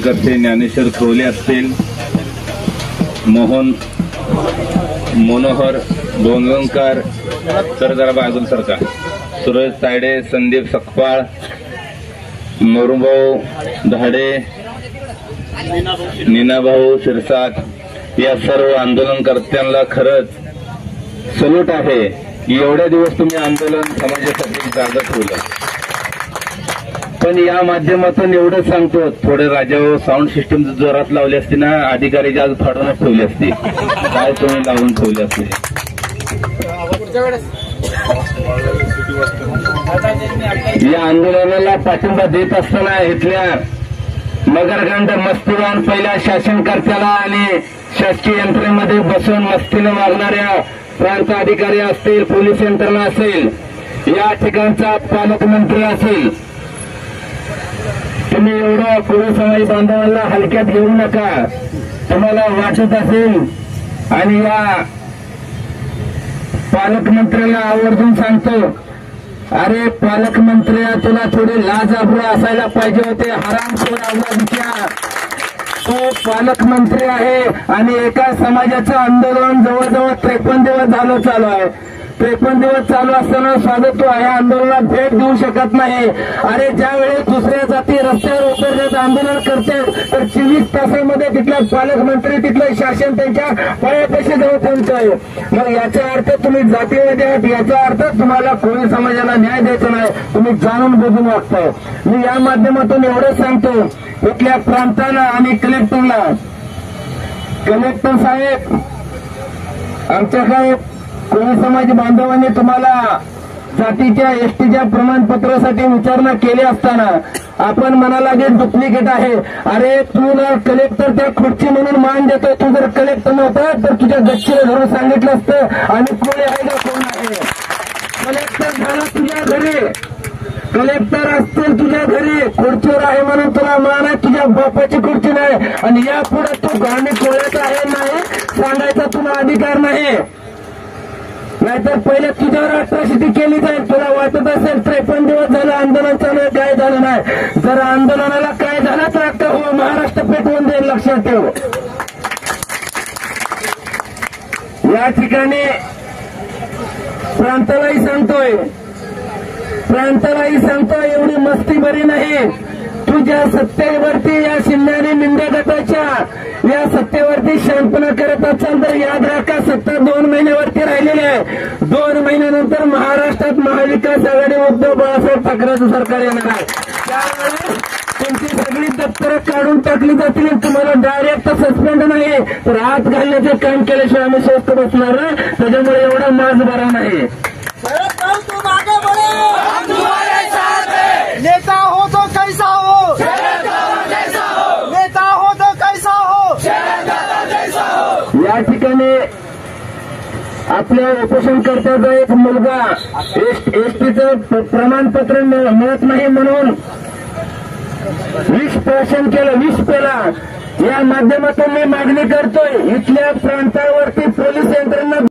आंबेडकरचे ज्ञानेश्वर खवले असतील, मनोहर बोंगणकर, तर जरा बाजूला सरका, सुरेश तायडे, संदीप सकपाळ, मोरूभाऊ धाडे, नीनाभाऊ शिरसाट, या सर्व आंदोलनकर्त्यांना खरंच सल्यूट आहे की एवढ्या दिवस तुम्ही आंदोलन समाजासाठी जागा ठेवलं. पण या माध्यमातून एवढंच सांगतो, थोडे राजाभाऊ साऊंड सिस्टम जोरात लावली असती ना, अधिकारी जाग फाडूनच ठेवली असती. काय तुम्ही लावून ठेवली असते. या आंदोलनाला पाठिंबा देत असताना इथल्या मगरगंड मस्तीवान पहिल्या शासनकर्त्याला आणि शासकीय यंत्रणेमध्ये बसून मस्तीने वागणाऱ्या प्रांत अधिकारी असतील, पोलीस यंत्रणा असेल, या ठिकाणचा पालकमंत्री असेल, तुम्ही एवढं कोळी समाज बांधवांना हलक्यात घेऊ नका. तुम्हाला वाटत असेल आणि या पालकमंत्र्याला आवर्जून सांगतो, अरे पालकमंत्र्या, तुला थोडे लाज आबरू असायला पाहिजे होते. हरामखोर अवलादीच्या, तो पालकमंत्री आहे आणि एका समाजाचं आंदोलन जवळजवळ 53 दिवस झालं चालू आहे. 53 दिवस चालू असताना स्वागत तो या आंदोलनाला भेट देऊ शकत नाही. अरे ज्या वेळेस दुसऱ्या जाती रस्त्यावर उतरण्याचं आंदोलन करते तर 24 तासामध्ये तिथला पालकमंत्री, तिथलं शासन त्यांच्या पायापाशी जाऊ पोहोचतोय. मग याचा अर्थ तुम्ही जातीमध्ये आहात, याचा अर्थ तुम्हाला कोळी समाजाला न्याय द्यायचा नाही. तुम्ही जाणून बुजून वागताय. मी या माध्यमातून एवढंच सांगतो, इथल्या प्रांताला आणि कलेक्टरला, कलेक्टर साहेब, आमच्याकडे कोळी समाज बांधवांनी तुम्हाला जातीच्या एसटीच्या प्रमाणपत्रासाठी विचारणा केली असताना आपण म्हणाला की डुप्लिकेट आहे. अरे तू ना कलेक्टर त्या खुर्ची म्हणून मान देतोय. तू जर कलेक्टर नव्हता तर तुझ्या गच्चीला धरून सांगितलं असतं आणि कोणी आहे का कोण आहे. कलेक्टर झाला तुझ्या घरी, कलेक्टर असतील तुझ्या घरी, खुर्चीवर आहे म्हणून तुला मान आहे, तुझ्या बापाची खुर्ची नाही. आणि यापुढे तू गाणी कोळ्याचा आहे नाही सांगायचा तुला अधिकार नाही. नाहीतर पहिले तुझ्यावर अट्रॉसिटी केली जाईल. तुला वाटत असेल 53 दिवस झालं आंदोलन चालू आहे, काय झालं नाही. जर आंदोलनाला काय झालं तर आता हो महाराष्ट्र पेटवून देईल, लक्षात ठेव. या ठिकाणी प्रांतालाही सांगतोय एवढी मस्ती बरी नाही. तुझ्या सत्तेवरती या शिंदे मिंदे गटाच्या या सत्तेवरती शांतपणा करत असाल तर याद राखा, सत्ता 2 महिन्यावरती राहिलेली आहे. 2 महिन्यानंतर महाराष्ट्रात महाविकास आघाडी उद्धव बाळासाहेब ठाकरेंचं सरकार येणार आहे. त्यावेळेस तुमची सगळी दप्तरं काढून टाकली जातील. तुम्हाला डायरेक्ट सस्पेंड नाही तर आत घालण्याचे काम केल्याशिवाय आम्ही स्वस्त बसणार नाही. त्याच्यामुळे एवढा माज बरा नाही. नेता हो तो कैसा हो, नेता हो तो कैसा हो. या ठिकाणी आपल्या उपोषणकर्त्याचा एक मुलगा एसटीचं प्रमाणपत्र मिळत नाही म्हणून विष पेला. या माध्यमातून मी मागणी करतोय, इथल्या प्रांतावरती पोलीस यंत्रणा